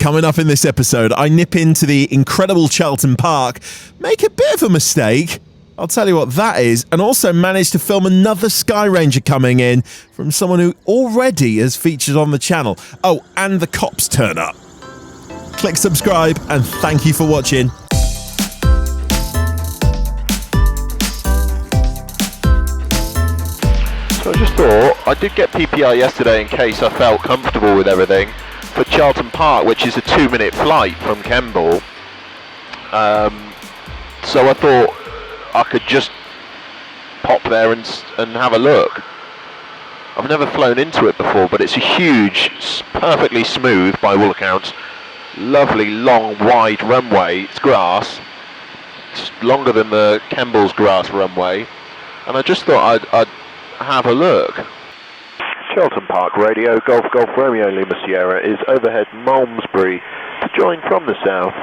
Coming up in this episode, I nip into the incredible Charlton Park, make a bit of a mistake, I'll tell you what that is, and also manage to film another Skyranger coming in from someone who already has featured on the channel. Oh, and the cops turn up. Click subscribe, and thank you for watching. So I just thought, I did get PPR yesterday in case I felt comfortable with everything, for Charlton Park, which is a 2-minute flight from Kemble. So I thought I could just pop there and have a look. I've never flown into it before, but it's a huge, perfectly smooth, by all accounts, lovely, long, wide runway. It's grass. It's longer than the Kemble's grass runway. And I just thought I'd have a look. Shelton Park Radio, Golf Golf Romeo Lima Sierra is overhead Malmesbury to join from the south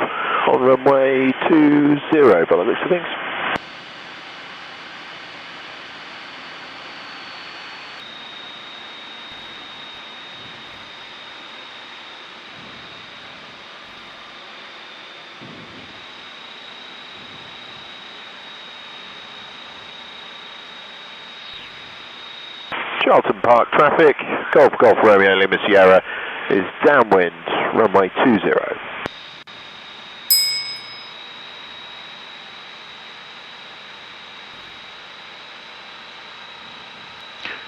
on runway 20 by the looks of things. Charlton Park traffic, Golf Golf Romeo Lima Sierra is downwind, runway 20.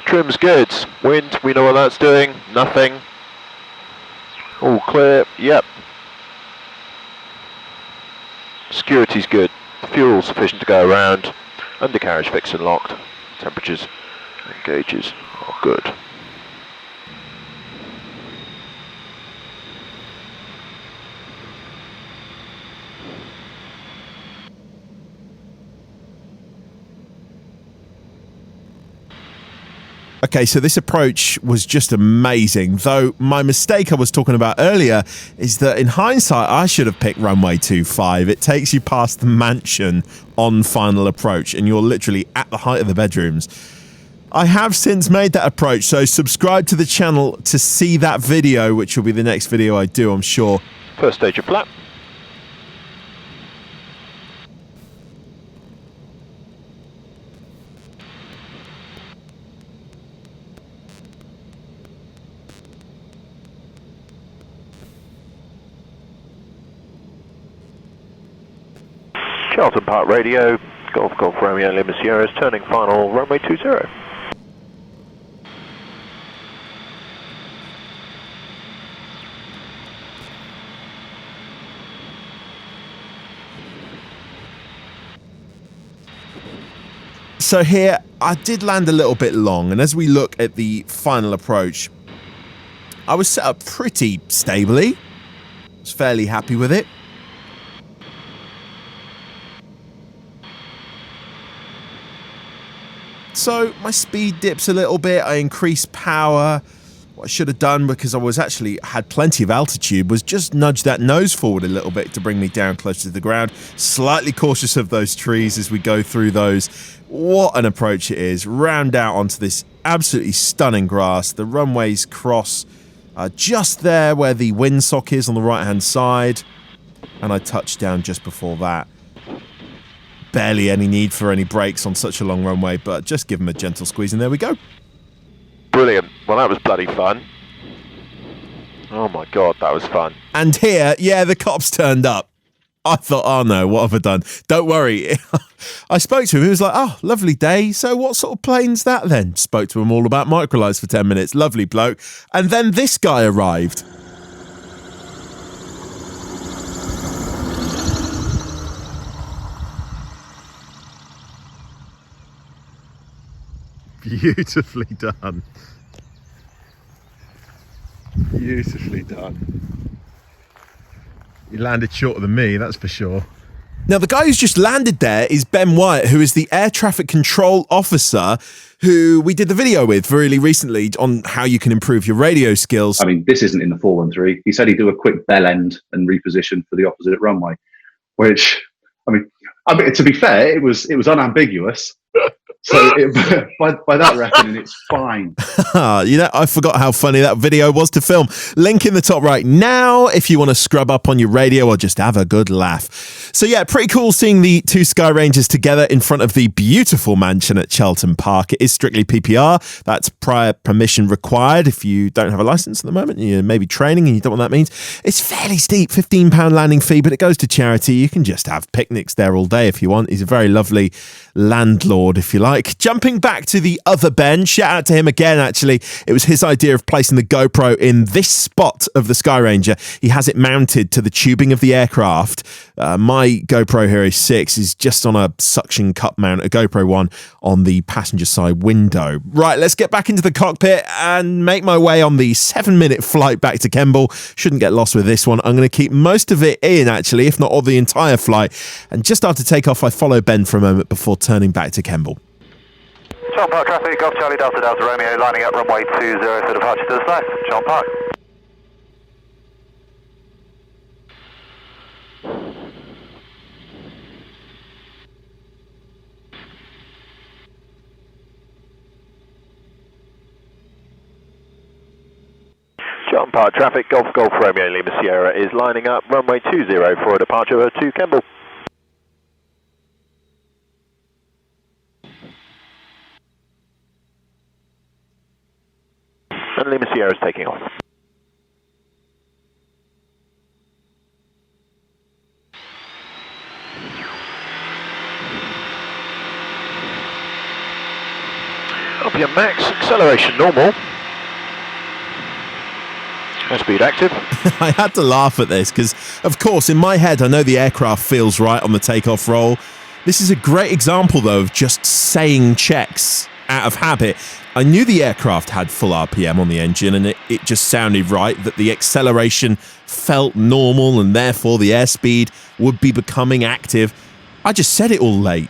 Trim's good, wind, we know what that's doing, nothing. All clear, yep. Security's good, fuel sufficient to go around, undercarriage fixed and locked, temperatures and gauges are good. Okay, so this approach was just amazing, though my mistake I was talking about earlier is that in hindsight I should have picked runway 25. It takes you past the mansion on final approach and you're literally at the height of the bedrooms. I have since made that approach, so subscribe to the channel to see that video, which will be the next video I do, I'm sure. First stage of flap. Charlton Park Radio, Golf Golf Romeo Lima Sierra is turning final runway 20. So here, I did land a little bit long, and as we look at the final approach, I was set up pretty stably. I was fairly happy with it. So my speed dips a little bit, I increase power. What I should have done, because I was actually had plenty of altitude, was just nudge that nose forward a little bit to bring me down closer to the ground. Slightly cautious of those trees as we go through those. What an approach it is. Round out onto this absolutely stunning grass. The runways cross just there where the windsock is on the right hand side. And I touched down just before that. Barely any need for any brakes on such a long runway, but just give them a gentle squeeze and there we go. Brilliant. Well, that was bloody fun. Oh my God, that was fun. And here, yeah, the cops turned up. I thought, oh no, what have I done? Don't worry. I spoke to him. He was like, oh, lovely day. So what sort of plane's that then? Spoke to him all about microlights for 10 minutes. Lovely bloke. And then this guy arrived. Beautifully done. Beautifully done. You landed shorter than me, that's for sure. Now, the guy who's just landed there is Ben Wyatt, who is the air traffic control officer who we did the video with really recently on how you can improve your radio skills. I mean, this isn't in the 413. He said he'd do a quick bell end and reposition for the opposite runway, which, I mean, to be fair, it was unambiguous. So by that reckoning, it's fine. You know, I forgot how funny that video was to film. Link in the top right now if you want to scrub up on your radio or just have a good laugh. So yeah, pretty cool seeing the two Skyrangers together in front of the beautiful mansion at Charlton Park. It is strictly PPR. That's prior permission required if you don't have a license at the moment. You may be training and you don't know what that means. It's fairly steep, £15 landing fee, but it goes to charity. You can just have picnics there all day if you want. He's a very lovely landlord, if you like. Jumping back to the other Ben, shout out to him again, actually. It was his idea of placing the GoPro in this spot of the Skyranger. He has it mounted to the tubing of the aircraft. My GoPro Hero 6 is just on a suction cup mount, a GoPro 1 on the passenger side window. Right, let's get back into the cockpit and make my way on the 7-minute flight back to Kemble. Shouldn't get lost with this one. I'm going to keep most of it in, actually, if not all the entire flight. And just after takeoff, I follow Ben for a moment before turning back to Kemble. Charlton Park traffic, Golf Charlie Delta Delta Romeo, lining up runway 20 for departure to the south, Charlton Park. Charlton Park traffic, Golf Romeo Lima Sierra is lining up runway 20 for a departure to Kemble. And Lima Sierra is taking off. RPM max, acceleration normal. Airspeed active. I had to laugh at this because, of course, in my head, I know the aircraft feels right on the takeoff roll. This is a great example, though, of just saying checks out of habit. I knew the aircraft had full RPM on the engine and it just sounded right, that the acceleration felt normal and therefore the airspeed would be becoming active. I just said it all late.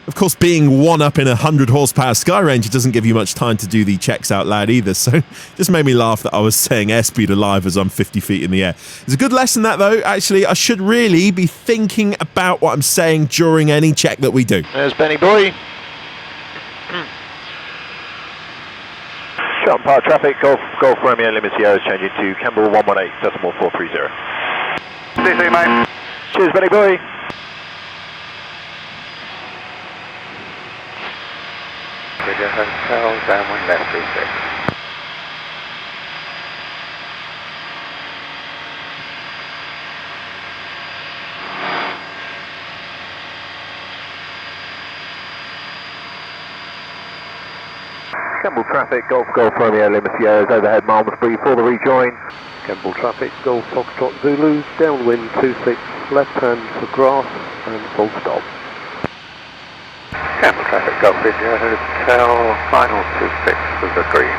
Of course, being one up in a 100 horsepower Skyranger doesn't give you much time to do the checks out loud either, so just made me laugh that I was saying airspeed alive as I'm 50 feet in the air. It's a good lesson that, though. Actually, I should really be thinking about what I'm saying during any check that we do. There's Benny Boy. Charlton Park traffic, Golf Romeo Lima Sierra is changing to Kemble 118.430. See you, mate. Cheers, Benny Boy. Video Hotel, downwind left 36. Kemble traffic, Golf Romeo Lima Sierra is overhead Malmesbury for the rejoin. Kemble traffic, Golf Foxtrot Zulu, downwind 26, left hand for grass and full stop. Kemble traffic, Golf Video Hotel, final 26 for the green.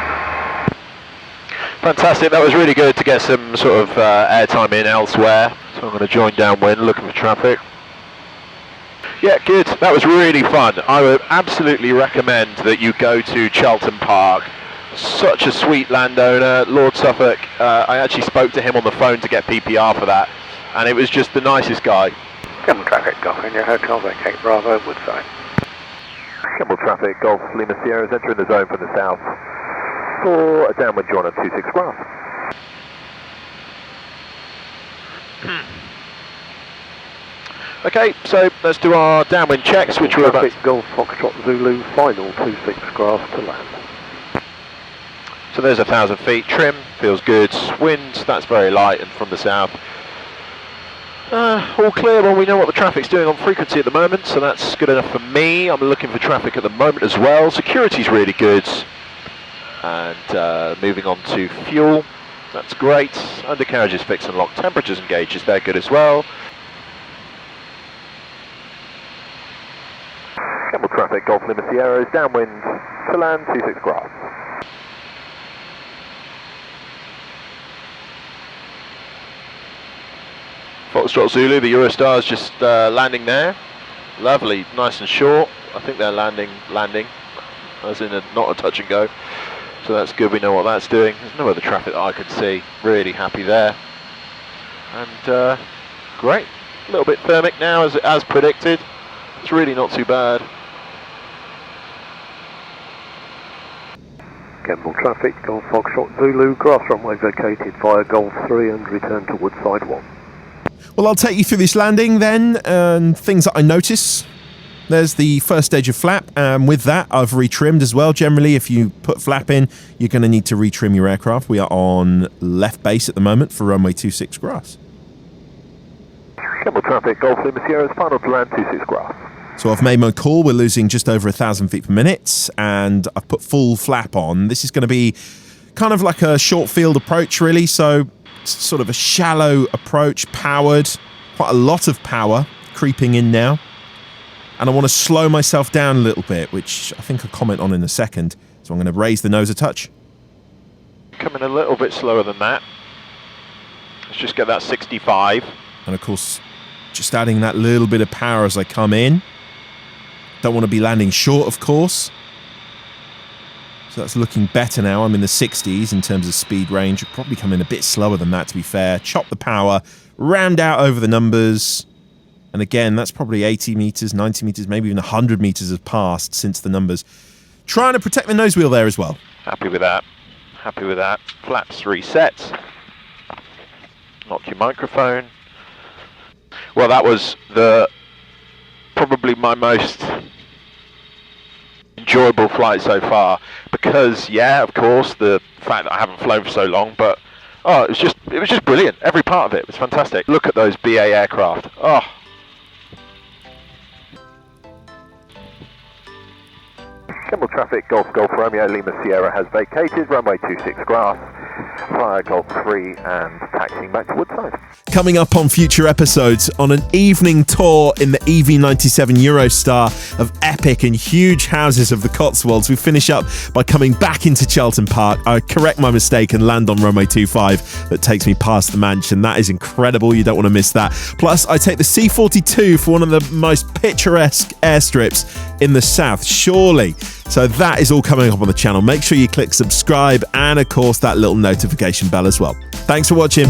Fantastic, that was really good to get some sort of airtime in elsewhere. So I'm going to join downwind, looking for traffic. Yeah, good. That was really fun. I would absolutely recommend that you go to Charlton Park. Such a sweet landowner, Lord Suffolk. I actually spoke to him on the phone to get PPR for that, and it was just the nicest guy. Kemble traffic, Golf India Hotel, vacate Bravo, Woodside. Kemble traffic, Golf Lima Sierra is entering the zone from the south for a downwind join of 26 grass. Okay, so let's do our downwind checks, which were about... Traffic, Golf Foxtrot Zulu, final 26 grass to land. So there's 1,000 feet, trim, feels good, wind, that's very light and from the south. All clear, well we know what the traffic's doing on frequency at the moment, so that's good enough for me. I'm looking for traffic at the moment as well. Security's really good. And moving on to fuel, that's great. Undercarriage is fixed and locked, temperatures and gauges, they're good as well. Kemble traffic, Golf Lima Sierra is downwind to land 26 grass. Foxtrot Zulu, the Eurostar's just landing there. Lovely, nice and short. I think they're landing, as in not a touch and go. So that's good, we know what that's doing. There's no other traffic that I can see. Really happy there. And great. A little bit thermic now as predicted. It's really not too bad. Kemble traffic, Golf Foxtrot Zulu, grass runway vacated via Golf 3 and return to Woodside 1. Well, I'll take you through this landing then, and things that I notice. There's the first stage of flap, and with that, I've retrimmed as well. Generally, if you put flap in, you're going to need to retrim your aircraft. We are on left base at the moment for runway 26 grass. Kemble traffic, Golf Lima Sierra's final to land 26 grass. So I've made my call. We're losing just over 1,000 feet per minute, and I've put full flap on. This is going to be kind of like a short field approach, really. So sort of a shallow approach, powered, quite a lot of power creeping in now. And I want to slow myself down a little bit, which I think I'll comment on in a second. So I'm going to raise the nose a touch. Coming a little bit slower than that. Let's just get that 65. And of course, just adding that little bit of power as I come in. Don't want to be landing short, of course. So that's looking better now. I'm in the 60s in terms of speed range. Probably coming a bit slower than that, to be fair. Chop the power, round out over the numbers. And again, that's probably 80 meters, 90 meters, maybe even 100 meters have passed since the numbers. Trying to protect the nose wheel there as well. Happy with that. Happy with that. Flaps reset. Lock your microphone. Well, that was probably my most enjoyable flight so far, because yeah, of course, the fact that I haven't flown for so long, but it was just brilliant. Every part of it was fantastic. Look at those BA aircraft. Kemble traffic, Golf Romeo Lima Sierra has vacated runway 26 grass via Golf 3 and taxiing back to Woodside. Coming up on future episodes, on an evening tour in the EV97 Eurostar of epic and huge houses of the Cotswolds, we finish up by coming back into Charlton Park. I correct my mistake and land on runway 25 that takes me past the mansion. That is incredible. You don't want to miss that. Plus, I take the C-42 for one of the most picturesque airstrips in the south, surely. So that is all coming up on the channel. Make sure you click subscribe and, of course, that little notification bell as well. Thanks for watching.